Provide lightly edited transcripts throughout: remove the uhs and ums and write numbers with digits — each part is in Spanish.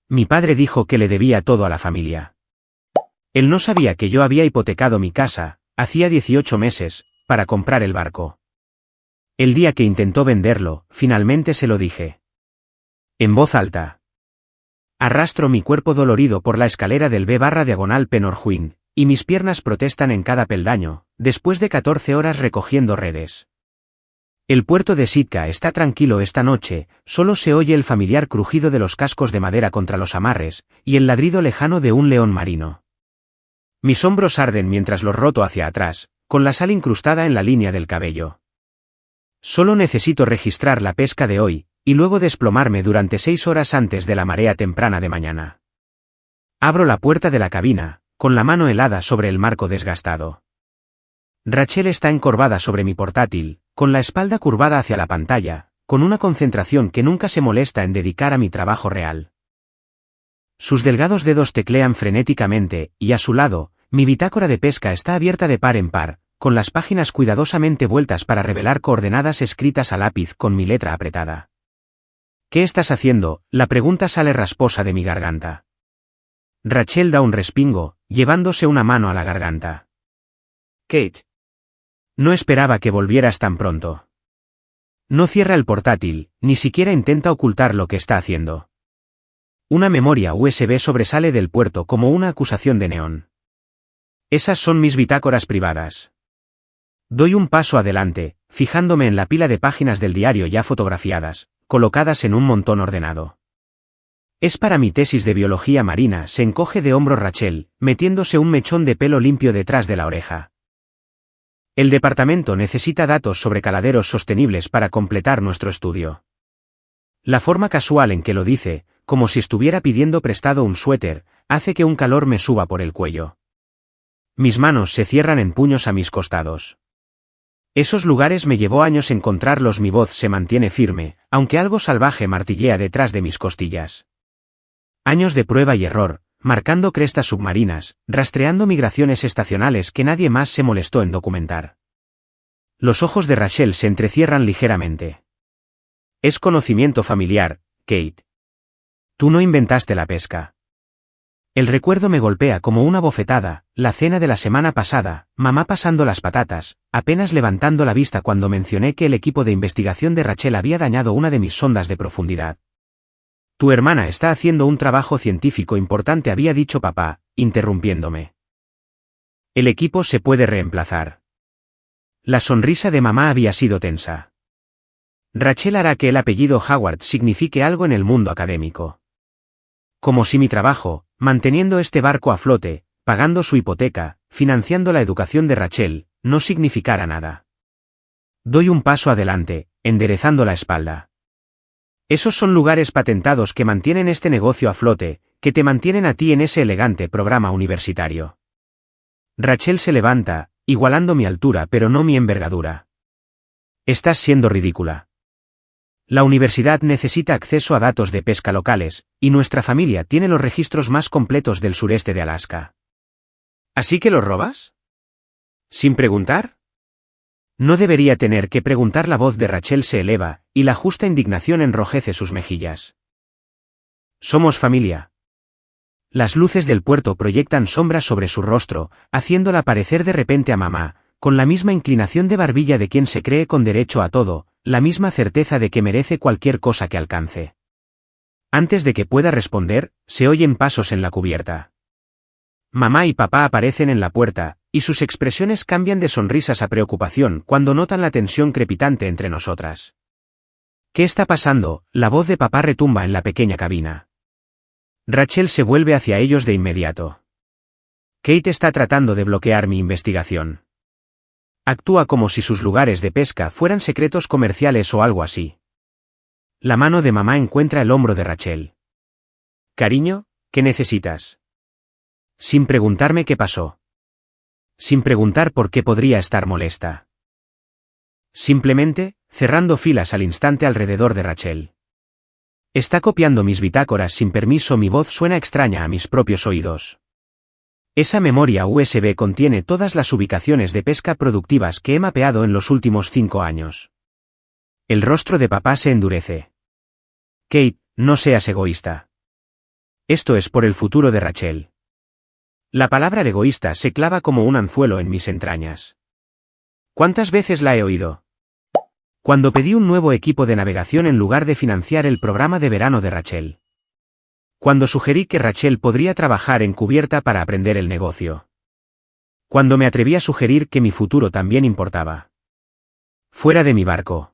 Mi padre dijo que le debía todo a la familia. Él no sabía que yo había hipotecado mi casa, hacía 18 meses, para comprar el barco. El día que intentó venderlo, finalmente se lo dije. En voz alta. Arrastro mi cuerpo dolorido por la escalera del B/diagonal Penorjuin, y mis piernas protestan en cada peldaño, después de 14 horas recogiendo redes. El puerto de Sitka está tranquilo esta noche, solo se oye el familiar crujido de los cascos de madera contra los amarres, y el ladrido lejano de un león marino. Mis hombros arden mientras los roto hacia atrás, con la sal incrustada en la línea del cabello. Solo necesito registrar la pesca de hoy, y luego desplomarme durante 6 horas antes de la marea temprana de mañana. Abro la puerta de la cabina, con la mano helada sobre el marco desgastado. Rachel está encorvada sobre mi portátil, con la espalda curvada hacia la pantalla, con una concentración que nunca se molesta en dedicar a mi trabajo real. Sus delgados dedos teclean frenéticamente, y a su lado, mi bitácora de pesca está abierta de par en par, con las páginas cuidadosamente vueltas para revelar coordenadas escritas a lápiz con mi letra apretada. ¿Qué estás haciendo? La pregunta sale rasposa de mi garganta. Rachel da un respingo, llevándose una mano a la garganta. Kate. No esperaba que volvieras tan pronto. No cierra el portátil, ni siquiera intenta ocultar lo que está haciendo. Una memoria USB sobresale del puerto como una acusación de neón. Esas son mis bitácoras privadas. Doy un paso adelante, fijándome en la pila de páginas del diario ya fotografiadas, colocadas en un montón ordenado. Es para mi tesis de biología marina, se encoge de hombro Rachel, metiéndose un mechón de pelo limpio detrás de la oreja. El departamento necesita datos sobre caladeros sostenibles para completar nuestro estudio. La forma casual en que lo dice, como si estuviera pidiendo prestado un suéter, hace que un calor me suba por el cuello. Mis manos se cierran en puños a mis costados. Esos lugares me llevó años encontrarlos, mi voz se mantiene firme, aunque algo salvaje martillea detrás de mis costillas. Años de prueba y error, marcando crestas submarinas, rastreando migraciones estacionales que nadie más se molestó en documentar. Los ojos de Rachel se entrecierran ligeramente. Es conocimiento familiar, Kate. Tú no inventaste la pesca. El recuerdo me golpea como una bofetada, la cena de la semana pasada, mamá pasando las patatas, apenas levantando la vista cuando mencioné que el equipo de investigación de Rachel había dañado una de mis sondas de profundidad. Tu hermana está haciendo un trabajo científico importante, había dicho papá, interrumpiéndome. El equipo se puede reemplazar. La sonrisa de mamá había sido tensa. Rachel hará que el apellido Howard signifique algo en el mundo académico. Como si mi trabajo, manteniendo este barco a flote, pagando su hipoteca, financiando la educación de Rachel, no significara nada. Doy un paso adelante, enderezando la espalda. Esos son lugares patentados que mantienen este negocio a flote, que te mantienen a ti en ese elegante programa universitario. Rachel se levanta, igualando mi altura pero no mi envergadura. Estás siendo ridícula. La universidad necesita acceso a datos de pesca locales, y nuestra familia tiene los registros más completos del sureste de Alaska. ¿Así que los robas? ¿Sin preguntar? No debería tener que preguntar. La voz de Rachel se eleva, y la justa indignación enrojece sus mejillas. Somos familia. Las luces del puerto proyectan sombras sobre su rostro, haciéndola parecer de repente a mamá, con la misma inclinación de barbilla de quien se cree con derecho a todo, la misma certeza de que merece cualquier cosa que alcance. Antes de que pueda responder, se oyen pasos en la cubierta. Mamá y papá aparecen en la puerta, y sus expresiones cambian de sonrisas a preocupación cuando notan la tensión crepitante entre nosotras. ¿Qué está pasando? La voz de papá retumba en la pequeña cabina. Rachel se vuelve hacia ellos de inmediato. Kate está tratando de bloquear mi investigación. Actúa como si sus lugares de pesca fueran secretos comerciales o algo así. La mano de mamá encuentra el hombro de Rachel. Cariño, ¿qué necesitas? Sin preguntarme qué pasó. Sin preguntar por qué podría estar molesta. Simplemente, cerrando filas al instante alrededor de Rachel. Está copiando mis bitácoras sin permiso. Mi voz suena extraña a mis propios oídos. Esa memoria USB contiene todas las ubicaciones de pesca productivas que he mapeado en los últimos 5 años. El rostro de papá se endurece. Kate, no seas egoísta. Esto es por el futuro de Rachel. La palabra egoísta se clava como un anzuelo en mis entrañas. ¿Cuántas veces la he oído? Cuando pedí un nuevo equipo de navegación en lugar de financiar el programa de verano de Rachel. Cuando sugerí que Rachel podría trabajar en cubierta para aprender el negocio. Cuando me atreví a sugerir que mi futuro también importaba. Fuera de mi barco.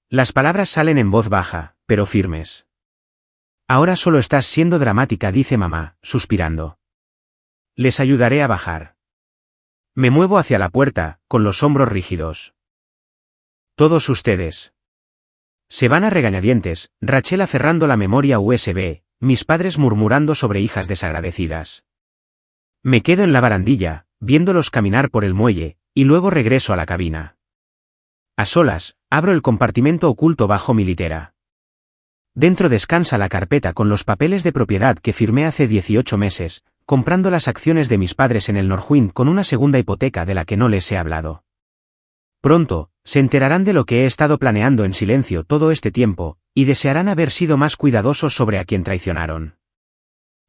Las palabras salen en voz baja, pero firmes. Ahora solo estás siendo dramática, dice mamá, suspirando. Les ayudaré a bajar. Me muevo hacia la puerta, con los hombros rígidos. Todos ustedes. Se van a regañadientes, Rachel aferrando la memoria USB, mis padres murmurando sobre hijas desagradecidas. Me quedo en la barandilla, viéndolos caminar por el muelle, y luego regreso a la cabina. A solas, abro el compartimento oculto bajo mi litera. Dentro descansa la carpeta con los papeles de propiedad que firmé hace 18 meses, comprando las acciones de mis padres en el Northwind con una segunda hipoteca de la que no les he hablado. Pronto, se enterarán de lo que he estado planeando en silencio todo este tiempo, y desearán haber sido más cuidadosos sobre a quien traicionaron.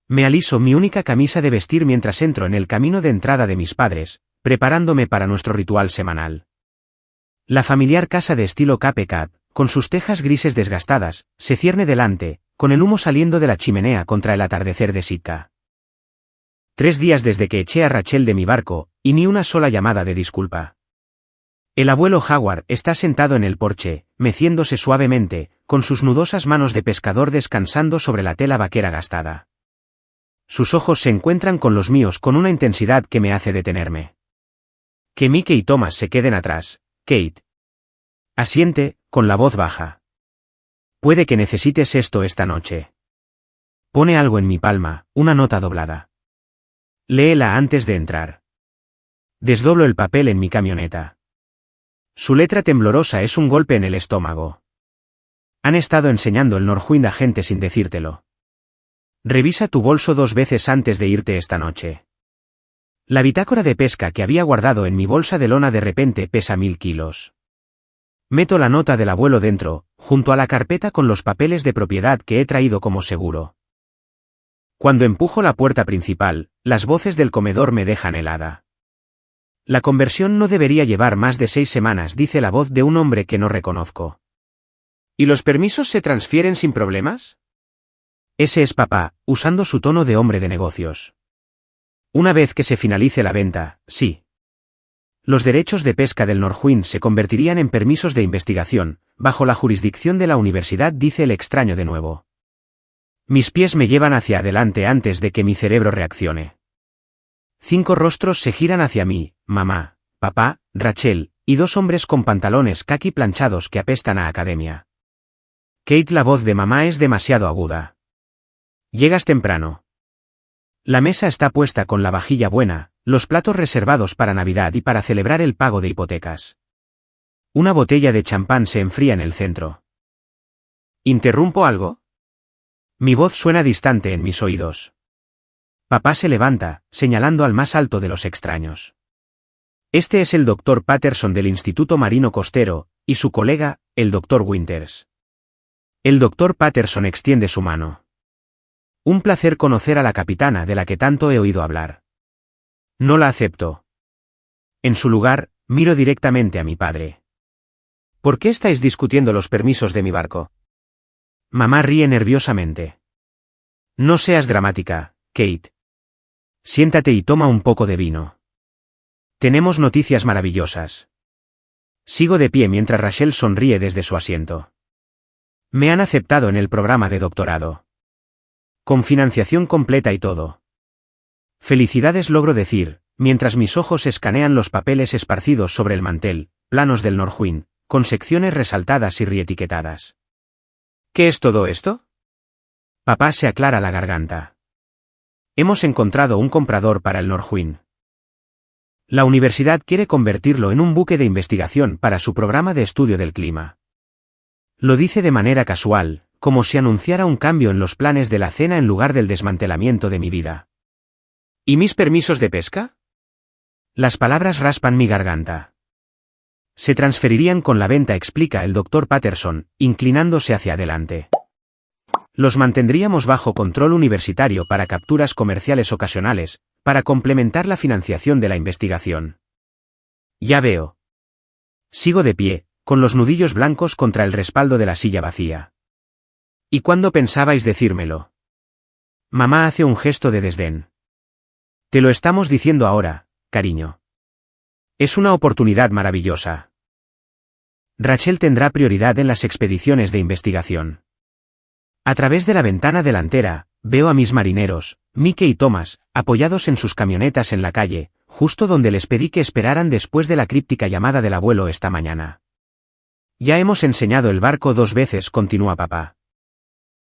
Me aliso mi única camisa de vestir mientras entro en el camino de entrada de mis padres, preparándome para nuestro ritual semanal. La familiar casa de estilo Cape Cod, con sus tejas grises desgastadas, se cierne delante, con el humo saliendo de la chimenea contra el atardecer de Sitka. 3 días desde que eché a Rachel de mi barco, y ni una sola llamada de disculpa. El abuelo Howard está sentado en el porche, meciéndose suavemente, con sus nudosas manos de pescador descansando sobre la tela vaquera gastada. Sus ojos se encuentran con los míos con una intensidad que me hace detenerme. Que Mickey y Thomas se queden atrás, Kate. Asiente, con la voz baja. Puede que necesites esto esta noche. Pone algo en mi palma, una nota doblada. Léela antes de entrar. Desdoblo el papel en mi camioneta. Su letra temblorosa es un golpe en el estómago. Han estado enseñando el Northwind a gente sin decírtelo. Revisa tu bolso 2 veces antes de irte esta noche. La bitácora de pesca que había guardado en mi bolsa de lona de repente pesa 1000 kilos. Meto la nota del abuelo dentro, junto a la carpeta con los papeles de propiedad que he traído como seguro. Cuando empujo la puerta principal, las voces del comedor me dejan helada. La conversión no debería llevar más de 6 semanas, dice la voz de un hombre que no reconozco. ¿Y los permisos se transfieren sin problemas? Ese es papá, usando su tono de hombre de negocios. Una vez que se finalice la venta, sí. Los derechos de pesca del Northwind se convertirían en permisos de investigación, bajo la jurisdicción de la universidad, dice el extraño de nuevo. Mis pies me llevan hacia adelante antes de que mi cerebro reaccione. 5 rostros se giran hacia mí, mamá, papá, Rachel, y 2 hombres con pantalones caqui planchados que apestan a academia. Kate, la voz de mamá es demasiado aguda. Llegas temprano. La mesa está puesta con la vajilla buena, los platos reservados para Navidad y para celebrar el pago de hipotecas. Una botella de champán se enfría en el centro. ¿Interrumpo algo? Mi voz suena distante en mis oídos. Papá se levanta, señalando al más alto de los extraños. Este es el Dr. Patterson del Instituto Marino Costero, y su colega, el Dr. Winters. El Dr. Patterson extiende su mano. Un placer conocer a la capitana de la que tanto he oído hablar. No la acepto. En su lugar, miro directamente a mi padre. ¿Por qué estáis discutiendo los permisos de mi barco? Mamá ríe nerviosamente. No seas dramática, Kate. Siéntate y toma un poco de vino. Tenemos noticias maravillosas. Sigo de pie mientras Rachel sonríe desde su asiento. Me han aceptado en el programa de doctorado. Con financiación completa y todo. Felicidades, logro decir, mientras mis ojos escanean los papeles esparcidos sobre el mantel, planos del Northwind, con secciones resaltadas y reetiquetadas. ¿Qué es todo esto? Papá se aclara la garganta. Hemos encontrado un comprador para el Northwind. La universidad quiere convertirlo en un buque de investigación para su programa de estudio del clima. Lo dice de manera casual, como si anunciara un cambio en los planes de la cena en lugar del desmantelamiento de mi vida. ¿Y mis permisos de pesca? Las palabras raspan mi garganta. Se transferirían con la venta, explica el Dr. Patterson, inclinándose hacia adelante. Los mantendríamos bajo control universitario para capturas comerciales ocasionales, para complementar la financiación de la investigación. Ya veo. Sigo de pie, con los nudillos blancos contra el respaldo de la silla vacía. ¿Y cuándo pensabais decírmelo? Mamá hace un gesto de desdén. Te lo estamos diciendo ahora, cariño. Es una oportunidad maravillosa. Rachel tendrá prioridad en las expediciones de investigación. A través de la ventana delantera, veo a mis marineros, Mickey y Thomas, apoyados en sus camionetas en la calle, justo donde les pedí que esperaran después de la críptica llamada del abuelo esta mañana. Ya hemos enseñado el barco 2 veces, continúa papá.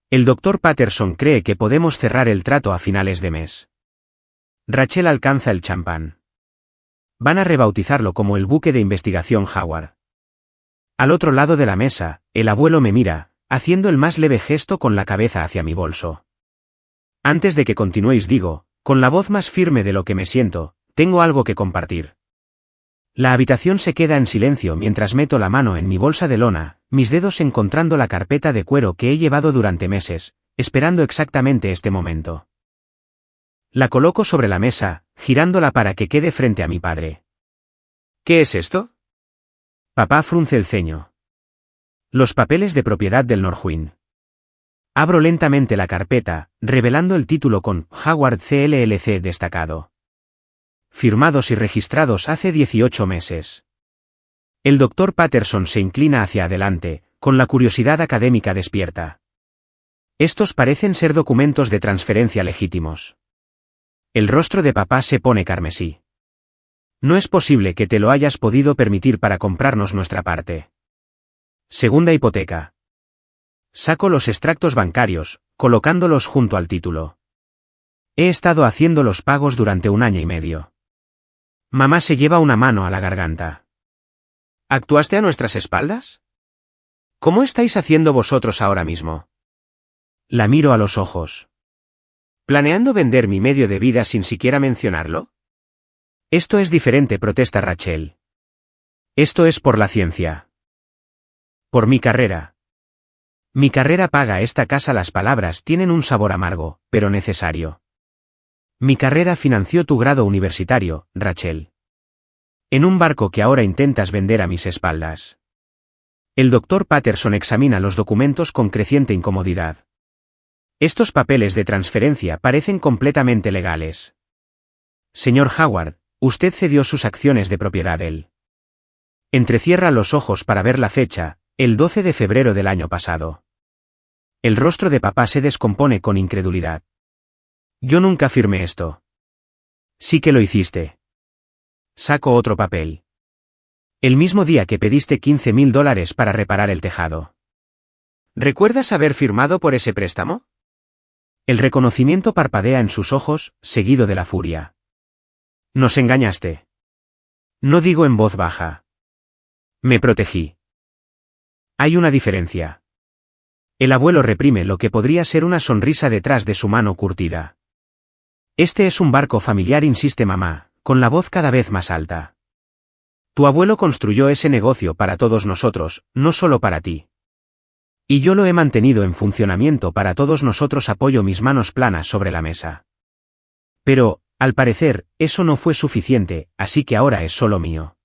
El doctor Patterson cree que podemos cerrar el trato a finales de mes. Rachel alcanza el champán. Van a rebautizarlo como el buque de investigación Howard. Al otro lado de la mesa, el abuelo me mira, haciendo el más leve gesto con la cabeza hacia mi bolso. Antes de que continuéis digo, con la voz más firme de lo que me siento, tengo algo que compartir. La habitación se queda en silencio mientras meto la mano en mi bolsa de lona, mis dedos encontrando la carpeta de cuero que he llevado durante meses, esperando exactamente este momento. La coloco sobre la mesa, girándola para que quede frente a mi padre. ¿Qué es esto? Papá frunce el ceño. Los papeles de propiedad del Norwin. Abro lentamente la carpeta, revelando el título con Howard CLLC destacado. Firmados y registrados hace 18 meses. El doctor Patterson se inclina hacia adelante, con la curiosidad académica despierta. Estos parecen ser documentos de transferencia legítimos. El rostro de papá se pone carmesí. No es posible que te lo hayas podido permitir para comprarnos nuestra parte. Segunda hipoteca. Saco los extractos bancarios, colocándolos junto al título. He estado haciendo los pagos durante 1 año y medio. Mamá se lleva una mano a la garganta. ¿Actuaste a nuestras espaldas? ¿Cómo estáis haciendo vosotros ahora mismo? La miro a los ojos. ¿Planeando vender mi medio de vida sin siquiera mencionarlo? Esto es diferente, protesta Rachel. Esto es por la ciencia. Por mi carrera. Mi carrera paga esta casa. Las palabras tienen un sabor amargo, pero necesario. Mi carrera financió tu grado universitario, Rachel. En un barco que ahora intentas vender a mis espaldas. El doctor Patterson examina los documentos con creciente incomodidad. Estos papeles de transferencia parecen completamente legales. Señor Howard, usted cedió sus acciones de propiedad a él. Entrecierra los ojos para ver la fecha, el 12 de febrero del año pasado. El rostro de papá se descompone con incredulidad. Yo nunca firmé esto. Sí que lo hiciste. Saco otro papel. El mismo día que pediste $15,000 para reparar el tejado. ¿Recuerdas haber firmado por ese préstamo? El reconocimiento parpadea en sus ojos, seguido de la furia. Nos engañaste. No digo en voz baja. Me protegí. Hay una diferencia. El abuelo reprime lo que podría ser una sonrisa detrás de su mano curtida. Este es un barco familiar, insiste mamá, con la voz cada vez más alta. Tu abuelo construyó ese negocio para todos nosotros, no solo para ti. Y yo lo he mantenido en funcionamiento para todos nosotros. Apoyo mis manos planas sobre la mesa. Pero, al parecer, eso no fue suficiente, así que ahora es solo mío.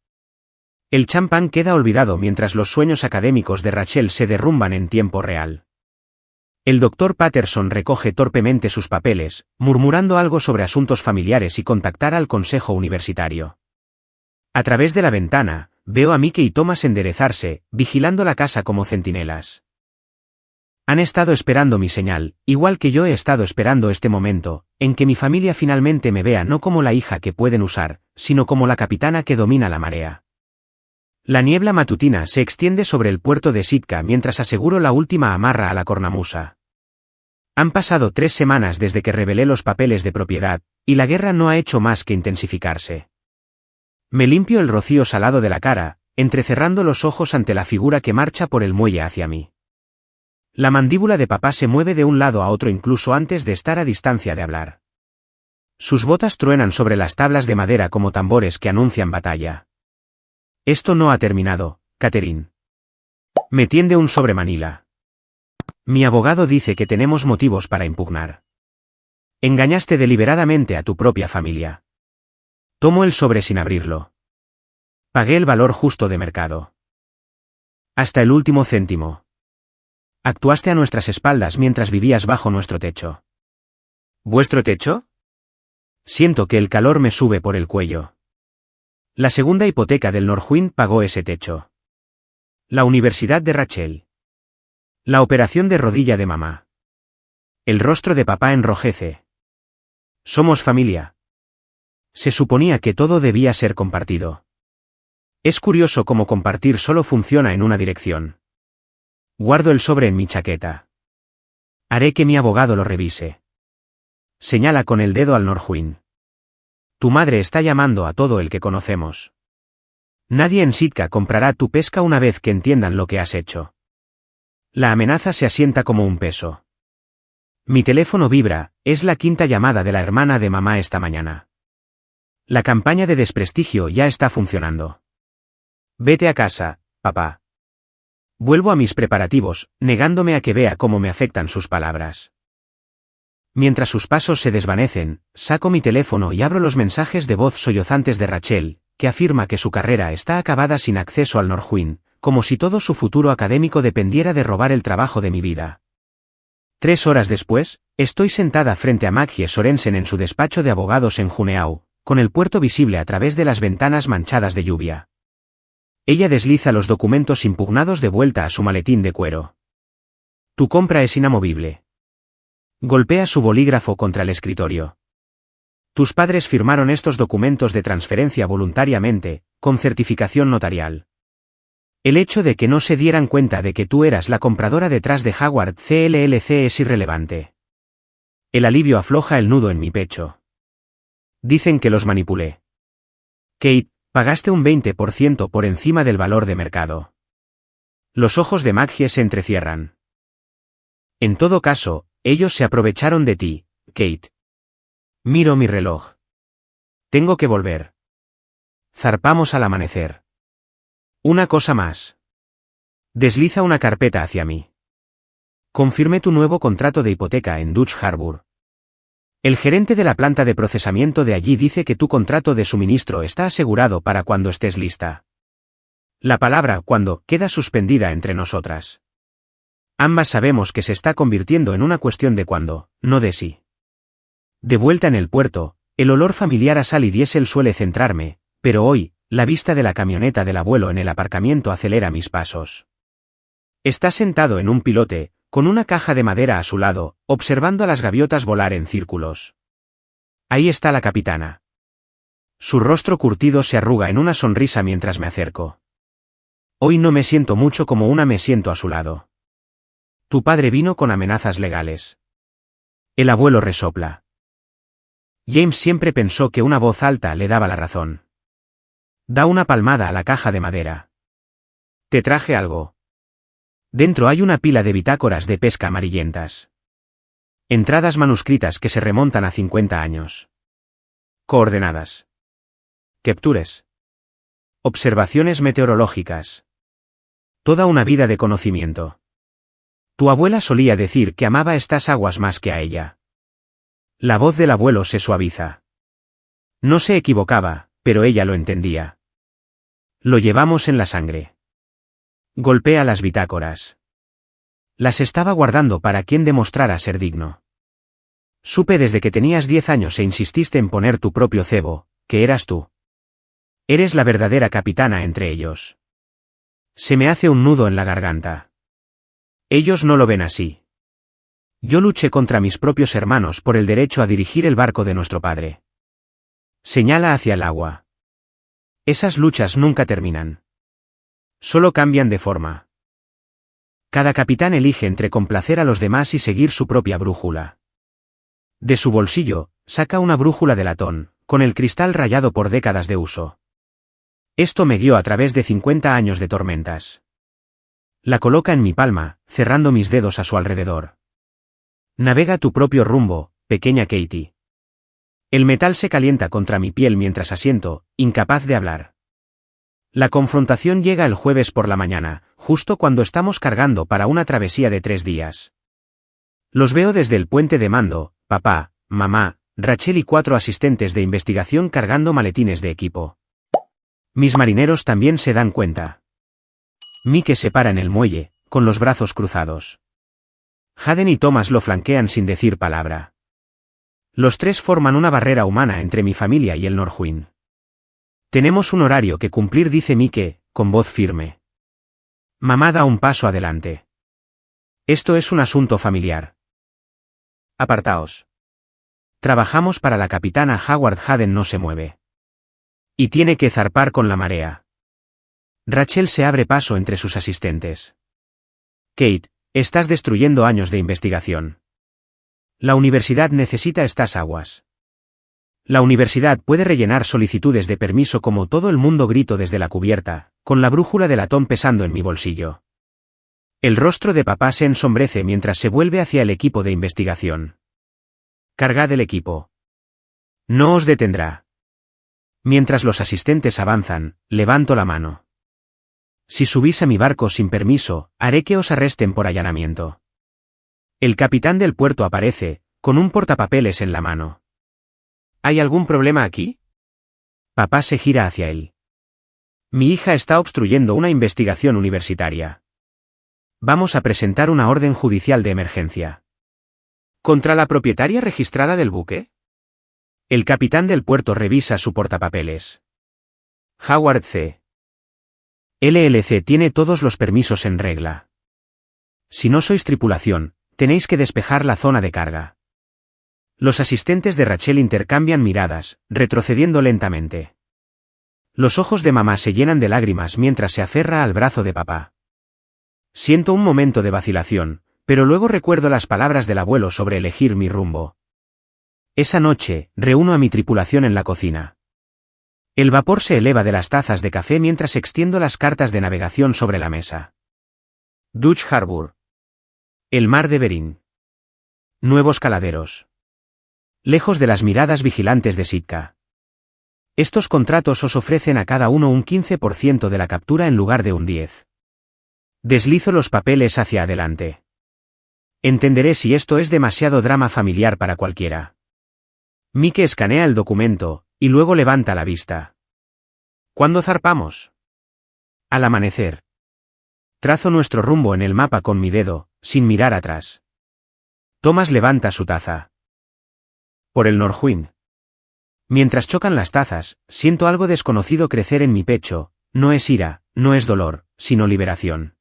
El champán queda olvidado mientras los sueños académicos de Rachel se derrumban en tiempo real. El doctor Patterson recoge torpemente sus papeles, murmurando algo sobre asuntos familiares y contactar al consejo universitario. A través de la ventana, veo a Mickey y Thomas enderezarse, vigilando la casa como centinelas. Han estado esperando mi señal, igual que yo he estado esperando este momento, en que mi familia finalmente me vea no como la hija que pueden usar, sino como la capitana que domina la marea. La niebla matutina se extiende sobre el puerto de Sitka mientras aseguro la última amarra a la cornamusa. Han pasado 3 semanas desde que revelé los papeles de propiedad, y la guerra no ha hecho más que intensificarse. Me limpio el rocío salado de la cara, entrecerrando los ojos ante la figura que marcha por el muelle hacia mí. La mandíbula de papá se mueve de un lado a otro incluso antes de estar a distancia de hablar. Sus botas truenan sobre las tablas de madera como tambores que anuncian batalla. Esto no ha terminado, Catherine. Me tiende un sobre Manila. Mi abogado dice que tenemos motivos para impugnar. Engañaste deliberadamente a tu propia familia. Tomo el sobre sin abrirlo. Pagué el valor justo de mercado. Hasta el último céntimo. Actuaste a nuestras espaldas mientras vivías bajo nuestro techo. ¿Vuestro techo? Siento que el calor me sube por el cuello. La segunda hipoteca del Northwind pagó ese techo. La universidad de Rachel. La operación de rodilla de mamá. El rostro de papá enrojece. Somos familia. Se suponía que todo debía ser compartido. Es curioso cómo compartir solo funciona en una dirección. Guardo el sobre en mi chaqueta. Haré que mi abogado lo revise. Señala con el dedo al Northwind. Tu madre está llamando a todo el que conocemos. Nadie en Sitka comprará tu pesca una vez que entiendan lo que has hecho. La amenaza se asienta como un peso. Mi teléfono vibra, es la quinta llamada de la hermana de mamá esta mañana. La campaña de desprestigio ya está funcionando. Vete a casa, papá. Vuelvo a mis preparativos, negándome a que vea cómo me afectan sus palabras. Mientras sus pasos se desvanecen, saco mi teléfono y abro los mensajes de voz sollozantes de Rachel, que afirma que su carrera está acabada sin acceso al Northwind, como si todo su futuro académico dependiera de robar el trabajo de mi vida. 3 horas después, estoy sentada frente a Maggie Sorensen en su despacho de abogados en Juneau, con el puerto visible a través de las ventanas manchadas de lluvia. Ella desliza los documentos impugnados de vuelta a su maletín de cuero. Tu compra es inamovible. Golpea su bolígrafo contra el escritorio. Tus padres firmaron estos documentos de transferencia voluntariamente, con certificación notarial. El hecho de que no se dieran cuenta de que tú eras la compradora detrás de Howard CLLC es irrelevante. El alivio afloja el nudo en mi pecho. Dicen que los manipulé. Kate, pagaste un 20% por encima del valor de mercado. Los ojos de Maggie se entrecierran. En todo caso, ellos se aprovecharon de ti, Kate. Miro mi reloj. Tengo que volver. Zarpamos al amanecer. Una cosa más. Desliza una carpeta hacia mí. Confirmé tu nuevo contrato de hipoteca en Dutch Harbor. El gerente de la planta de procesamiento de allí dice que tu contrato de suministro está asegurado para cuando estés lista. La palabra cuando queda suspendida entre nosotras. Ambas sabemos que se está convirtiendo en una cuestión de cuándo, no de si. De vuelta en el puerto, el olor familiar a sal y diésel suele centrarme, pero hoy, la vista de la camioneta del abuelo en el aparcamiento acelera mis pasos. Está sentado en un pilote, con una caja de madera a su lado, observando a las gaviotas volar en círculos. Ahí está la capitana. Su rostro curtido se arruga en una sonrisa mientras me acerco. Hoy no me siento mucho como me siento a su lado. Tu padre vino con amenazas legales. El abuelo resopla. James siempre pensó que una voz alta le daba la razón. Da una palmada a la caja de madera. Te traje algo. Dentro hay una pila de bitácoras de pesca amarillentas. Entradas manuscritas que se remontan a 50 años. Coordenadas. Captures. Observaciones meteorológicas. Toda una vida de conocimiento. Tu abuela solía decir que amaba estas aguas más que a ella. La voz del abuelo se suaviza. No se equivocaba, pero ella lo entendía. Lo llevamos en la sangre. Golpea las bitácoras. Las estaba guardando para quien demostrara ser digno. Supe desde que tenías 10 años e insististe en poner tu propio cebo, que eras tú. Eres la verdadera capitana entre ellos. Se me hace un nudo en la garganta. Ellos no lo ven así. Yo luché contra mis propios hermanos por el derecho a dirigir el barco de nuestro padre. Señala hacia el agua. Esas luchas nunca terminan. Solo cambian de forma. Cada capitán elige entre complacer a los demás y seguir su propia brújula. De su bolsillo, saca una brújula de latón, con el cristal rayado por décadas de uso. Esto me guió a través de 50 años de tormentas. La coloca en mi palma, cerrando mis dedos a su alrededor. Navega tu propio rumbo, pequeña Katie. El metal se calienta contra mi piel mientras asiento, incapaz de hablar. La confrontación llega el jueves por la mañana, justo cuando estamos cargando para una travesía de 3 días. Los veo desde el puente de mando, papá, mamá, Rachel y 4 asistentes de investigación cargando maletines de equipo. Mis marineros también se dan cuenta. Mike se para en el muelle, con los brazos cruzados. Hayden y Thomas lo flanquean sin decir palabra. Los 3 forman una barrera humana entre mi familia y el Northwind. Tenemos un horario que cumplir, dice Mike, con voz firme. Mamá da un paso adelante. Esto es un asunto familiar. Apartaos. Trabajamos para la capitana Howard. Hayden no se mueve. Y tiene que zarpar con la marea. Rachel se abre paso entre sus asistentes. Kate, estás destruyendo años de investigación. La universidad necesita estas aguas. La universidad puede rellenar solicitudes de permiso como todo el mundo, grito desde la cubierta, con la brújula de latón pesando en mi bolsillo. El rostro de papá se ensombrece mientras se vuelve hacia el equipo de investigación. Cargad el equipo. No os detendrá. Mientras los asistentes avanzan, levanto la mano. Si subís a mi barco sin permiso, haré que os arresten por allanamiento. El capitán del puerto aparece, con un portapapeles en la mano. ¿Hay algún problema aquí? Papá se gira hacia él. Mi hija está obstruyendo una investigación universitaria. Vamos a presentar una orden judicial de emergencia. ¿Contra la propietaria registrada del buque? El capitán del puerto revisa su portapapeles. Howard C. LLC tiene todos los permisos en regla. Si no sois tripulación, tenéis que despejar la zona de carga. Los asistentes de Rachel intercambian miradas, retrocediendo lentamente. Los ojos de mamá se llenan de lágrimas mientras se aferra al brazo de papá. Siento un momento de vacilación, pero luego recuerdo las palabras del abuelo sobre elegir mi rumbo. Esa noche, reúno a mi tripulación en la cocina. El vapor se eleva de las tazas de café mientras extiendo las cartas de navegación sobre la mesa. Dutch Harbor. El mar de Bering. Nuevos caladeros. Lejos de las miradas vigilantes de Sitka. Estos contratos os ofrecen a cada uno un 15% de la captura en lugar de un 10%. Deslizo los papeles hacia adelante. Entenderé si esto es demasiado drama familiar para cualquiera. Mike escanea el documento, y luego levanta la vista. ¿Cuándo zarpamos? Al amanecer. Trazo nuestro rumbo en el mapa con mi dedo, sin mirar atrás. Thomas levanta su taza. Por el Northwind. Mientras chocan las tazas, siento algo desconocido crecer en mi pecho, no es ira, no es dolor, sino liberación.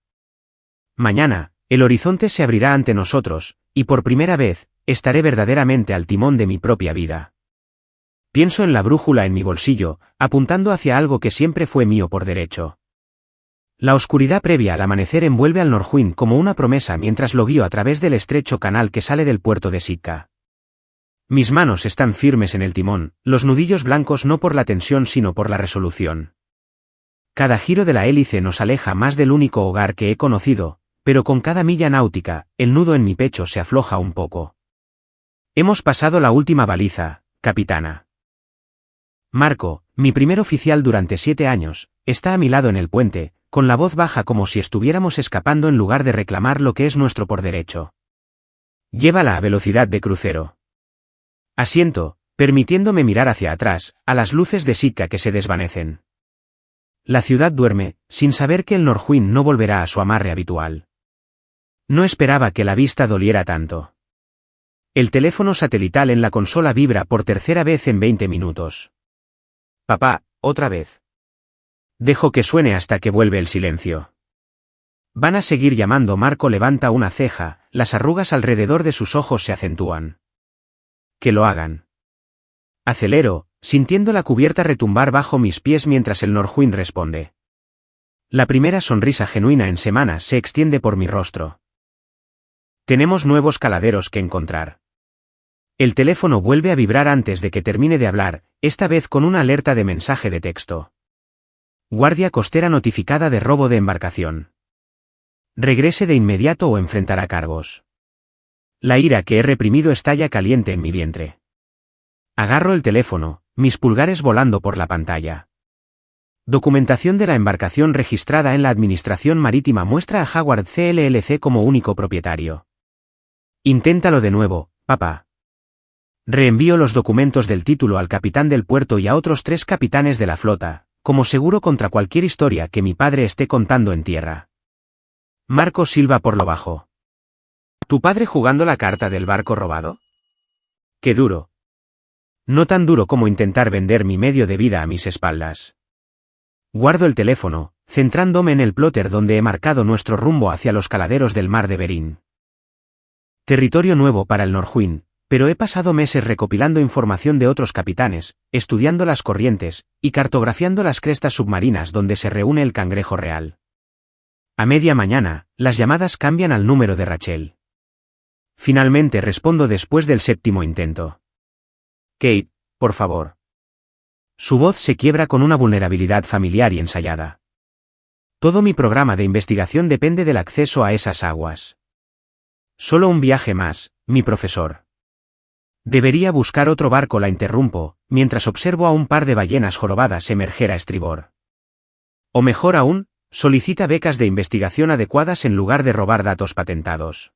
Mañana, el horizonte se abrirá ante nosotros, y por primera vez, estaré verdaderamente al timón de mi propia vida. Pienso en la brújula en mi bolsillo, apuntando hacia algo que siempre fue mío por derecho. La oscuridad previa al amanecer envuelve al Northwind como una promesa mientras lo guío a través del estrecho canal que sale del puerto de Sitka. Mis manos están firmes en el timón, los nudillos blancos no por la tensión sino por la resolución. Cada giro de la hélice nos aleja más del único hogar que he conocido, pero con cada milla náutica, el nudo en mi pecho se afloja un poco. Hemos pasado la última baliza, capitana. Marco, mi primer oficial durante 7 años, está a mi lado en el puente, con la voz baja como si estuviéramos escapando en lugar de reclamar lo que es nuestro por derecho. Llévala a velocidad de crucero. Asiento, permitiéndome mirar hacia atrás, a las luces de Sitka que se desvanecen. La ciudad duerme, sin saber que el Northwind no volverá a su amarre habitual. No esperaba que la vista doliera tanto. El teléfono satelital en la consola vibra por tercera vez en 20 minutos. Papá, otra vez. Dejo que suene hasta que vuelve el silencio. Van a seguir llamando. Marco levanta una ceja, las arrugas alrededor de sus ojos se acentúan. Que lo hagan. Acelero, sintiendo la cubierta retumbar bajo mis pies mientras el Northwind responde. La primera sonrisa genuina en semanas se extiende por mi rostro. Tenemos nuevos caladeros que encontrar. El teléfono vuelve a vibrar antes de que termine de hablar, esta vez con una alerta de mensaje de texto. Guardia costera notificada de robo de embarcación. Regrese de inmediato o enfrentará cargos. La ira que he reprimido estalla caliente en mi vientre. Agarro el teléfono, mis pulgares volando por la pantalla. Documentación de la embarcación registrada en la Administración Marítima muestra a Howard C. LLC como único propietario. Inténtalo de nuevo, papá. Reenvío los documentos del título al capitán del puerto y a otros 3 capitanes de la flota, como seguro contra cualquier historia que mi padre esté contando en tierra. Marco silba por lo bajo. ¿Tu padre jugando la carta del barco robado? ¡Qué duro! No tan duro como intentar vender mi medio de vida a mis espaldas. Guardo el teléfono, centrándome en el plotter donde he marcado nuestro rumbo hacia los caladeros del mar de Bering. Territorio nuevo para el Norjuin, pero he pasado meses recopilando información de otros capitanes, estudiando las corrientes, y cartografiando las crestas submarinas donde se reúne el cangrejo real. A media mañana, las llamadas cambian al número de Rachel. Finalmente respondo después del 7º intento. Kate, por favor. Su voz se quiebra con una vulnerabilidad familiar y ensayada. Todo mi programa de investigación depende del acceso a esas aguas. Solo un viaje más, mi profesor. Debería buscar otro barco, la interrumpo, mientras observo a un par de ballenas jorobadas emerger a estribor. O mejor aún, solicita becas de investigación adecuadas en lugar de robar datos patentados.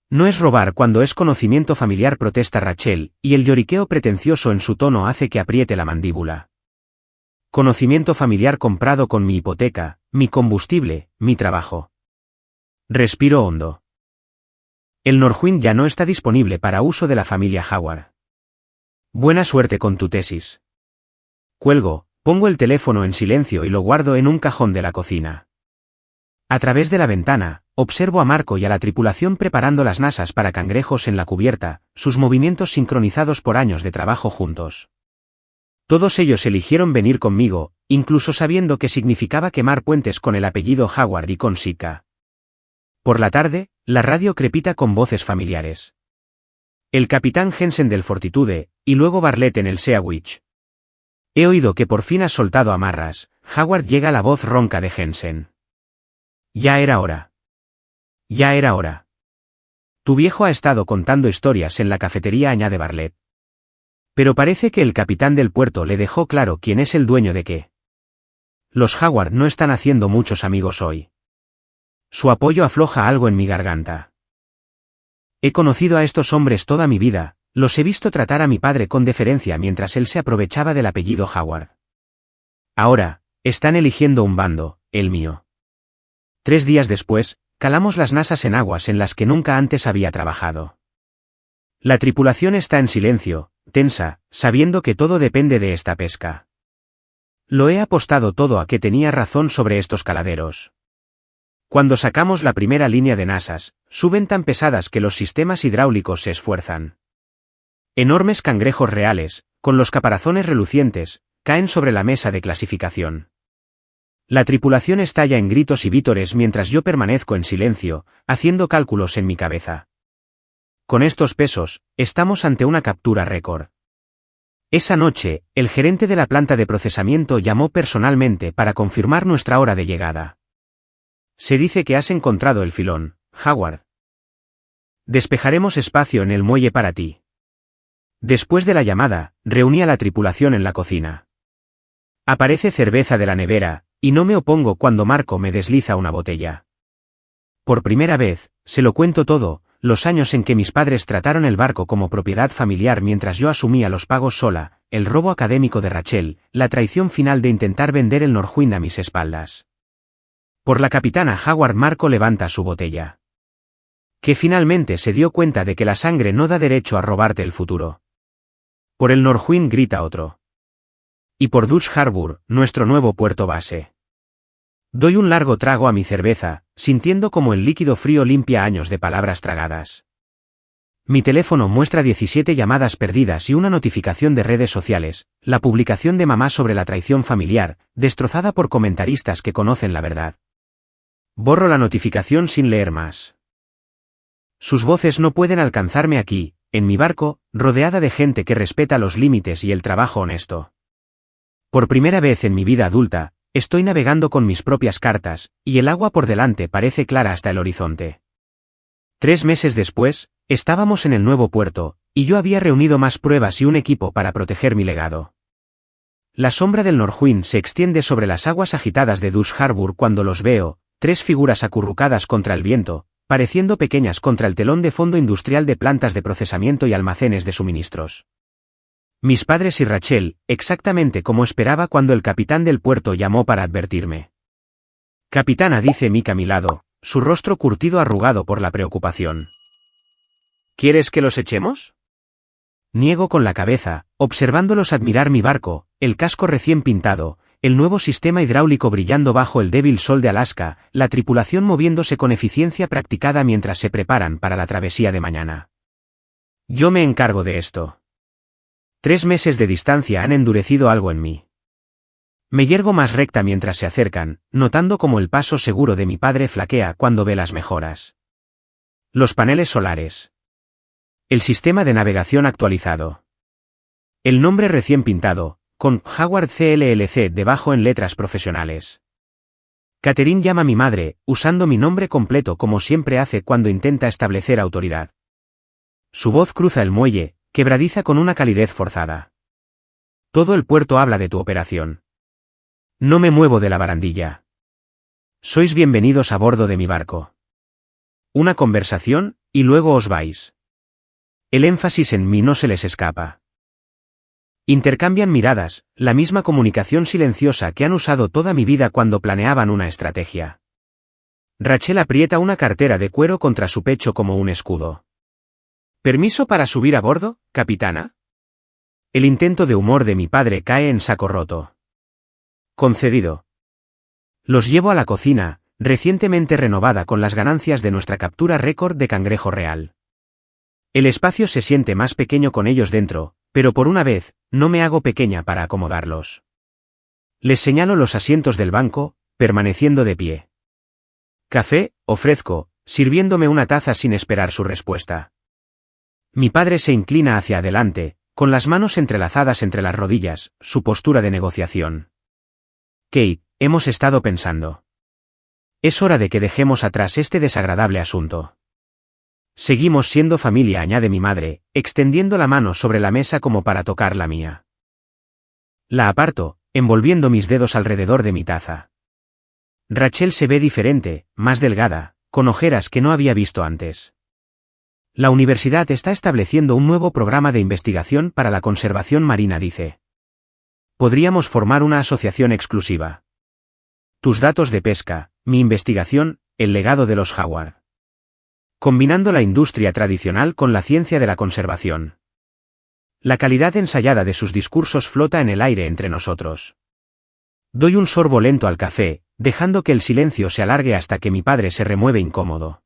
No es robar cuando es conocimiento familiar, protesta Rachel, y el lloriqueo pretencioso en su tono hace que apriete la mandíbula. Conocimiento familiar comprado con mi hipoteca, mi combustible, mi trabajo. Respiro hondo. El Norjuin ya no está disponible para uso de la familia Howard. Buena suerte con tu tesis. Cuelgo, pongo el teléfono en silencio y lo guardo en un cajón de la cocina. A través de la ventana, observo a Marco y a la tripulación preparando las nasas para cangrejos en la cubierta, sus movimientos sincronizados por años de trabajo juntos. Todos ellos eligieron venir conmigo, incluso sabiendo que significaba quemar puentes con el apellido Howard y con Sika. Por la tarde, la radio crepita con voces familiares. El capitán Jensen del Fortitude, y luego Bartlett en el Seawitch. He oído que por fin has soltado amarras, Howard, llega la voz ronca de Jensen. Ya era hora. Ya era hora. Tu viejo ha estado contando historias en la cafetería, añade Bartlett. Pero parece que el capitán del puerto le dejó claro quién es el dueño de qué. Los Howard no están haciendo muchos amigos hoy. Su apoyo afloja algo en mi garganta. He conocido a estos hombres toda mi vida, los he visto tratar a mi padre con deferencia mientras él se aprovechaba del apellido Howard. Ahora, están eligiendo un bando, el mío. 3 días después, calamos las nasas en aguas en las que nunca antes había trabajado. La tripulación está en silencio, tensa, sabiendo que todo depende de esta pesca. Lo he apostado todo a que tenía razón sobre estos caladeros. Cuando sacamos la primera línea de nasas, suben tan pesadas que los sistemas hidráulicos se esfuerzan. Enormes cangrejos reales, con los caparazones relucientes, caen sobre la mesa de clasificación. La tripulación estalla en gritos y vítores mientras yo permanezco en silencio, haciendo cálculos en mi cabeza. Con estos pesos, estamos ante una captura récord. Esa noche, el gerente de la planta de procesamiento llamó personalmente para confirmar nuestra hora de llegada. Se dice que has encontrado el filón, Howard. Despejaremos espacio en el muelle para ti. Después de la llamada, reuní a la tripulación en la cocina. Aparece cerveza de la nevera, y no me opongo cuando Marco me desliza una botella. Por primera vez, se lo cuento todo, los años en que mis padres trataron el barco como propiedad familiar mientras yo asumía los pagos sola, el robo académico de Rachel, la traición final de intentar vender el Norjuin a mis espaldas. Por la capitana Howard, Marco levanta su botella. Que finalmente se dio cuenta de que la sangre no da derecho a robarte el futuro. Por el Norjuin, grita otro. Y por Dutch Harbor, nuestro nuevo puerto base. Doy un largo trago a mi cerveza, sintiendo como el líquido frío limpia años de palabras tragadas. Mi teléfono muestra 17 llamadas perdidas y una notificación de redes sociales, la publicación de mamá sobre la traición familiar, destrozada por comentaristas que conocen la verdad. Borro la notificación sin leer más. Sus voces no pueden alcanzarme aquí, en mi barco, rodeada de gente que respeta los límites y el trabajo honesto. Por primera vez en mi vida adulta, estoy navegando con mis propias cartas, y el agua por delante parece clara hasta el horizonte. 3 meses después, estábamos en el nuevo puerto, y yo había reunido más pruebas y un equipo para proteger mi legado. La sombra del Norjuin se extiende sobre las aguas agitadas de Dutch Harbor cuando los veo, 3 figuras acurrucadas contra el viento, pareciendo pequeñas contra el telón de fondo industrial de plantas de procesamiento y almacenes de suministros. Mis padres y Rachel, exactamente como esperaba cuando el capitán del puerto llamó para advertirme. Capitana, dice Mick a mi lado, su rostro curtido arrugado por la preocupación. ¿Quieres que los echemos? Niego con la cabeza, observándolos admirar mi barco, el casco recién pintado, el nuevo sistema hidráulico brillando bajo el débil sol de Alaska, la tripulación moviéndose con eficiencia practicada mientras se preparan para la travesía de mañana. Yo me encargo de esto. 3 meses de distancia han endurecido algo en mí. Me yergo más recta mientras se acercan, notando cómo el paso seguro de mi padre flaquea cuando ve las mejoras. Los paneles solares. El sistema de navegación actualizado. El nombre recién pintado, con Howard CLLC debajo en letras profesionales. Catherine llama a mi madre, usando mi nombre completo como siempre hace cuando intenta establecer autoridad. Su voz cruza el muelle, quebradiza con una calidez forzada. Todo el puerto habla de tu operación. No me muevo de la barandilla. Sois bienvenidos a bordo de mi barco. Una conversación, y luego os vais. El énfasis en mí no se les escapa. Intercambian miradas, la misma comunicación silenciosa que han usado toda mi vida cuando planeaban una estrategia. Rachel aprieta una cartera de cuero contra su pecho como un escudo. ¿Permiso para subir a bordo, capitana? El intento de humor de mi padre cae en saco roto. Concedido. Los llevo a la cocina, recientemente renovada con las ganancias de nuestra captura récord de cangrejo real. El espacio se siente más pequeño con ellos dentro, pero por una vez, no me hago pequeña para acomodarlos. Les señalo los asientos del banco, permaneciendo de pie. Café, ofrezco, sirviéndome una taza sin esperar su respuesta. Mi padre se inclina hacia adelante, con las manos entrelazadas entre las rodillas, su postura de negociación. Kate, hemos estado pensando. Es hora de que dejemos atrás este desagradable asunto. Seguimos siendo familia, añade mi madre, extendiendo la mano sobre la mesa como para tocar la mía. La aparto, envolviendo mis dedos alrededor de mi taza. Rachel se ve diferente, más delgada, con ojeras que no había visto antes. La universidad está estableciendo un nuevo programa de investigación para la conservación marina, dice. Podríamos formar una asociación exclusiva. Tus datos de pesca, mi investigación, el legado de los Howard. Combinando la industria tradicional con la ciencia de la conservación. La calidad ensayada de sus discursos flota en el aire entre nosotros. Doy un sorbo lento al café, dejando que el silencio se alargue hasta que mi padre se remueve incómodo.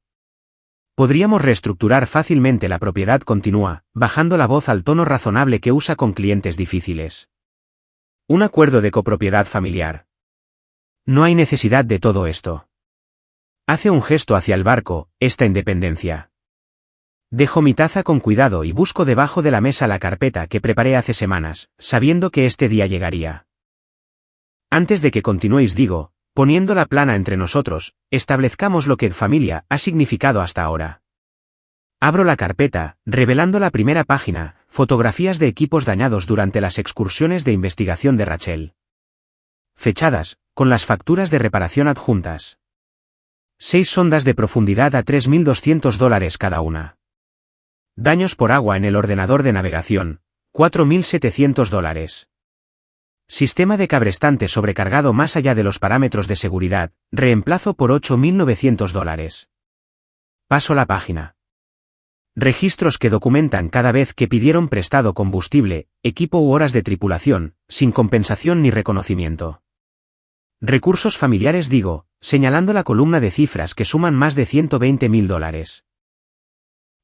Podríamos reestructurar fácilmente la propiedad, continúa, bajando la voz al tono razonable que usa con clientes difíciles. Un acuerdo de copropiedad familiar. No hay necesidad de todo esto. Hace un gesto hacia el barco, esta independencia. Dejo mi taza con cuidado y busco debajo de la mesa la carpeta que preparé hace semanas, sabiendo que este día llegaría. Antes de que continuéis, digo, poniendo la plana entre nosotros, establezcamos lo que familia ha significado hasta ahora. Abro la carpeta, revelando la primera página, fotografías de equipos dañados durante las excursiones de investigación de Rachel. Fechadas, con las facturas de reparación adjuntas. 6 sondas de profundidad a $3.200 cada una. Daños por agua en el ordenador de navegación, $4.700. Sistema de cabrestante sobrecargado más allá de los parámetros de seguridad, reemplazo por $8.900. Paso la página. Registros que documentan cada vez que pidieron prestado combustible, equipo u horas de tripulación, sin compensación ni reconocimiento. Recursos familiares, digo, señalando la columna de cifras que suman más de $120.000.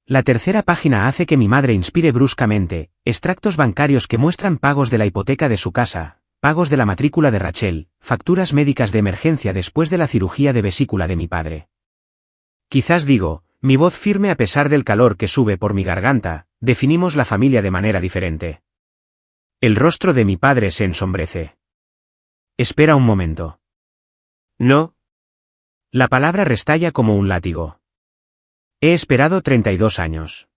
La tercera página hace que mi madre inspire bruscamente, extractos bancarios que muestran pagos de la hipoteca de su casa, pagos de la matrícula de Rachel, facturas médicas de emergencia después de la cirugía de vesícula de mi padre. Quizás, digo, mi voz firme a pesar del calor que sube por mi garganta, definimos la familia de manera diferente. El rostro de mi padre se ensombrece. Espera un momento. No. La palabra restalla como un látigo. He esperado 32 años.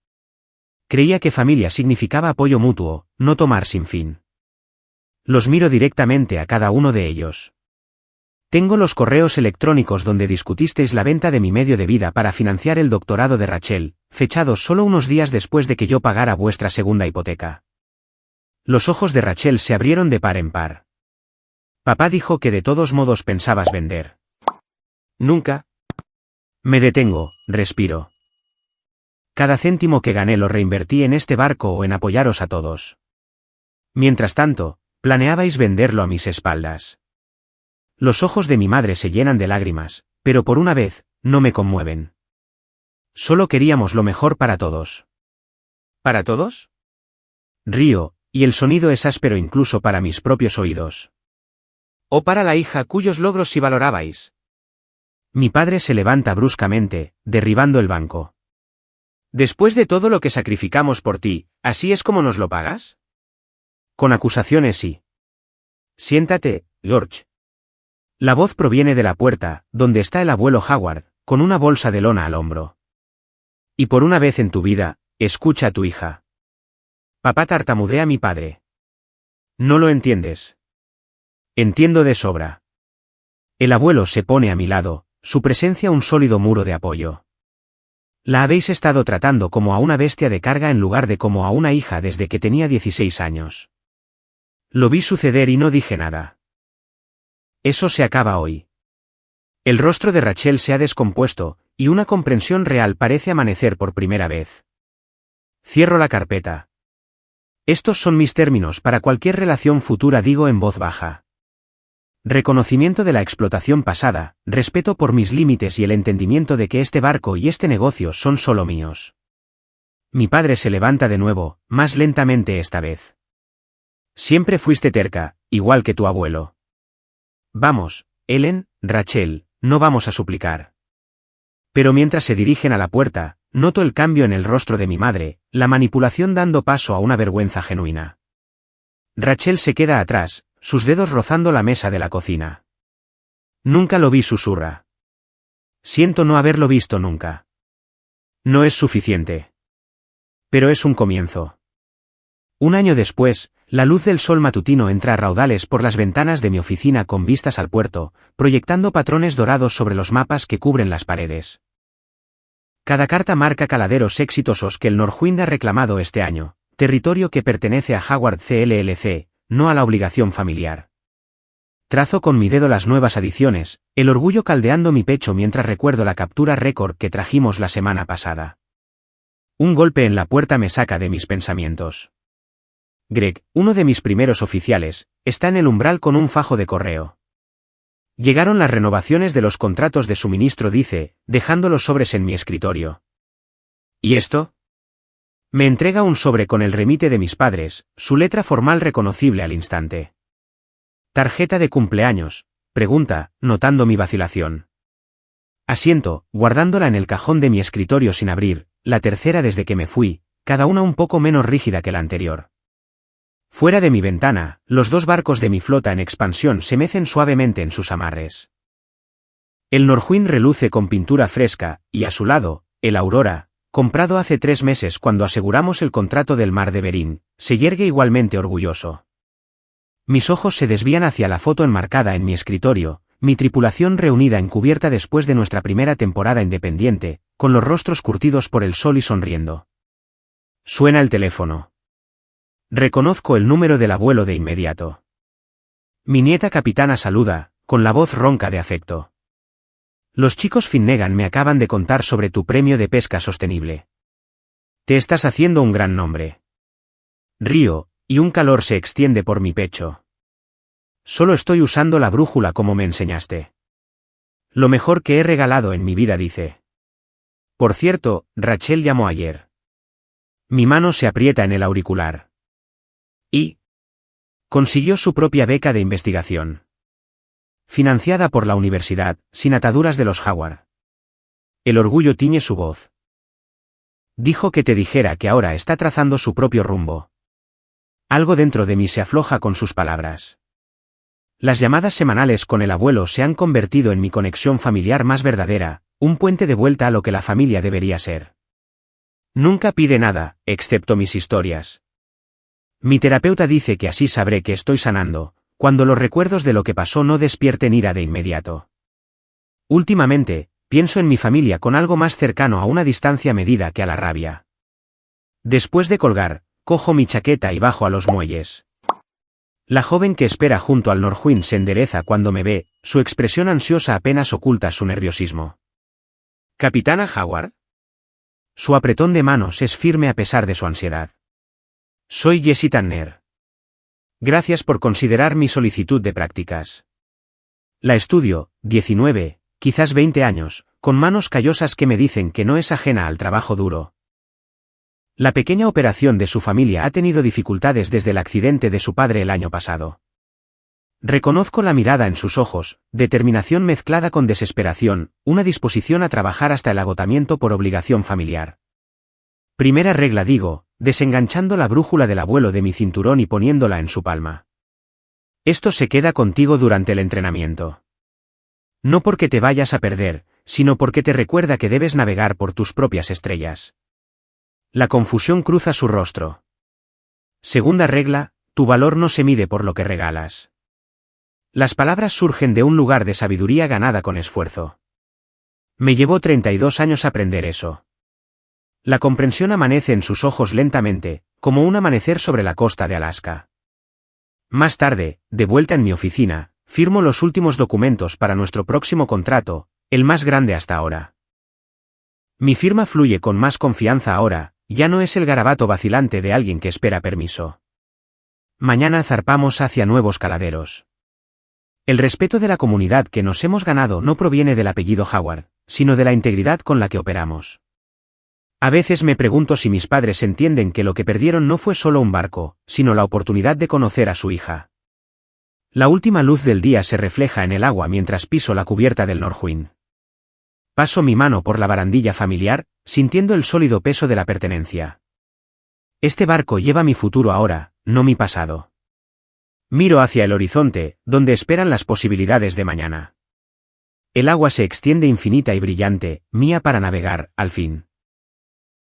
Creía que familia significaba apoyo mutuo, no tomar sin fin. Los miro directamente a cada uno de ellos. Tengo los correos electrónicos donde discutisteis la venta de mi medio de vida para financiar el doctorado de Rachel, fechados solo unos días después de que yo pagara vuestra segunda hipoteca. Los ojos de Rachel se abrieron de par en par. Papá dijo que de todos modos pensabas vender. Nunca. Me detengo, respiro. Cada céntimo que gané lo reinvertí en este barco o en apoyaros a todos. Mientras tanto, planeabais venderlo a mis espaldas. Los ojos de mi madre se llenan de lágrimas, pero por una vez, no me conmueven. Solo queríamos lo mejor para todos. ¿Para todos? Río, y el sonido es áspero incluso para mis propios oídos. ¿O para la hija cuyos logros sí valorabais? Mi padre se levanta bruscamente, derribando el banco. Después de todo lo que sacrificamos por ti, ¿así es como nos lo pagas? Con acusaciones sí. Siéntate, George. La voz proviene de la puerta, donde está el abuelo Howard, con una bolsa de lona al hombro. Y por una vez en tu vida, escucha a tu hija. Papá, tartamudea mi padre. No lo entiendes. Entiendo de sobra. El abuelo se pone a mi lado, su presencia un sólido muro de apoyo. La habéis estado tratando como a una bestia de carga en lugar de como a una hija desde que tenía 16 años. Lo vi suceder y no dije nada. Eso se acaba hoy. El rostro de Rachel se ha descompuesto, y una comprensión real parece amanecer por primera vez. Cierro la carpeta. Estos son mis términos para cualquier relación futura, digo en voz baja. Reconocimiento de la explotación pasada, respeto por mis límites y el entendimiento de que este barco y este negocio son solo míos. Mi padre se levanta de nuevo, más lentamente esta vez. Siempre fuiste terca, igual que tu abuelo. Vamos, Ellen, Rachel, no vamos a suplicar. Pero mientras se dirigen a la puerta, noto el cambio en el rostro de mi madre, la manipulación dando paso a una vergüenza genuina. Rachel se queda atrás, sus dedos rozando la mesa de la cocina. Nunca lo vi, susurra. Siento no haberlo visto nunca. No es suficiente. Pero es un comienzo. Un año después, la luz del sol matutino entra a raudales por las ventanas de mi oficina con vistas al puerto, proyectando patrones dorados sobre los mapas que cubren las paredes. Cada carta marca caladeros exitosos que el Northwind ha reclamado este año, territorio que pertenece a Howard CLLC, no a la obligación familiar. Trazo con mi dedo las nuevas adiciones, el orgullo caldeando mi pecho mientras recuerdo la captura récord que trajimos la semana pasada. Un golpe en la puerta me saca de mis pensamientos. Greg, uno de mis primeros oficiales, está en el umbral con un fajo de correo. Llegaron las renovaciones de los contratos de suministro, dice, dejando los sobres en mi escritorio. ¿Y esto? Me entrega un sobre con el remite de mis padres, su letra formal reconocible al instante. ¿Tarjeta de cumpleaños?, pregunta, notando mi vacilación. Asiento, guardándola en el cajón de mi escritorio sin abrir, la tercera desde que me fui, cada una un poco menos rígida que la anterior. Fuera de mi ventana, los dos barcos de mi flota en expansión se mecen suavemente en sus amarres. El Northwind reluce con pintura fresca, y a su lado, el Aurora, comprado hace 3 meses cuando aseguramos el contrato del mar de Bering, se yergue igualmente orgulloso. Mis ojos se desvían hacia la foto enmarcada en mi escritorio, mi tripulación reunida en cubierta después de nuestra primera temporada independiente, con los rostros curtidos por el sol y sonriendo. Suena el teléfono. Reconozco el número del abuelo de inmediato. Mi nieta capitana saluda, con la voz ronca de afecto. Los chicos Finnegan me acaban de contar sobre tu premio de pesca sostenible. Te estás haciendo un gran nombre. Río, y un calor se extiende por mi pecho. Solo estoy usando la brújula como me enseñaste. Lo mejor que he regalado en mi vida, dice. Por cierto, Rachel llamó ayer. Mi mano se aprieta en el auricular. Y consiguió su propia beca de investigación. Financiada por la universidad, sin ataduras de los Howard. El orgullo tiñe su voz. Dijo que te dijera que ahora está trazando su propio rumbo. Algo dentro de mí se afloja con sus palabras. Las llamadas semanales con el abuelo se han convertido en mi conexión familiar más verdadera, un puente de vuelta a lo que la familia debería ser. Nunca pide nada, excepto mis historias. Mi terapeuta dice que así sabré que estoy sanando, cuando los recuerdos de lo que pasó no despierten ira de inmediato. Últimamente, pienso en mi familia con algo más cercano a una distancia medida que a la rabia. Después de colgar, cojo mi chaqueta y bajo a los muelles. La joven que espera junto al Northwind se endereza cuando me ve, su expresión ansiosa apenas oculta su nerviosismo. ¿Capitana Howard? Su apretón de manos es firme a pesar de su ansiedad. Soy Jessie Tanner. Gracias por considerar mi solicitud de prácticas. La estudio, 19, quizás 20 años, con manos callosas que me dicen que no es ajena al trabajo duro. La pequeña operación de su familia ha tenido dificultades desde el accidente de su padre el año pasado. Reconozco la mirada en sus ojos, determinación mezclada con desesperación, una disposición a trabajar hasta el agotamiento por obligación familiar. Primera regla digo, desenganchando la brújula del abuelo de mi cinturón y poniéndola en su palma. Esto se queda contigo durante el entrenamiento. No porque te vayas a perder, sino porque te recuerda que debes navegar por tus propias estrellas. La confusión cruza su rostro. Segunda regla, tu valor no se mide por lo que regalas. Las palabras surgen de un lugar de sabiduría ganada con esfuerzo. Me llevó 32 años aprender eso. La comprensión amanece en sus ojos lentamente, como un amanecer sobre la costa de Alaska. Más tarde, de vuelta en mi oficina, firmo los últimos documentos para nuestro próximo contrato, el más grande hasta ahora. Mi firma fluye con más confianza ahora, ya no es el garabato vacilante de alguien que espera permiso. Mañana zarpamos hacia nuevos caladeros. El respeto de la comunidad que nos hemos ganado no proviene del apellido Howard, sino de la integridad con la que operamos. A veces me pregunto si mis padres entienden que lo que perdieron no fue solo un barco, sino la oportunidad de conocer a su hija. La última luz del día se refleja en el agua mientras piso la cubierta del Northwind. Paso mi mano por la barandilla familiar, sintiendo el sólido peso de la pertenencia. Este barco lleva mi futuro ahora, no mi pasado. Miro hacia el horizonte, donde esperan las posibilidades de mañana. El agua se extiende infinita y brillante, mía para navegar, al fin.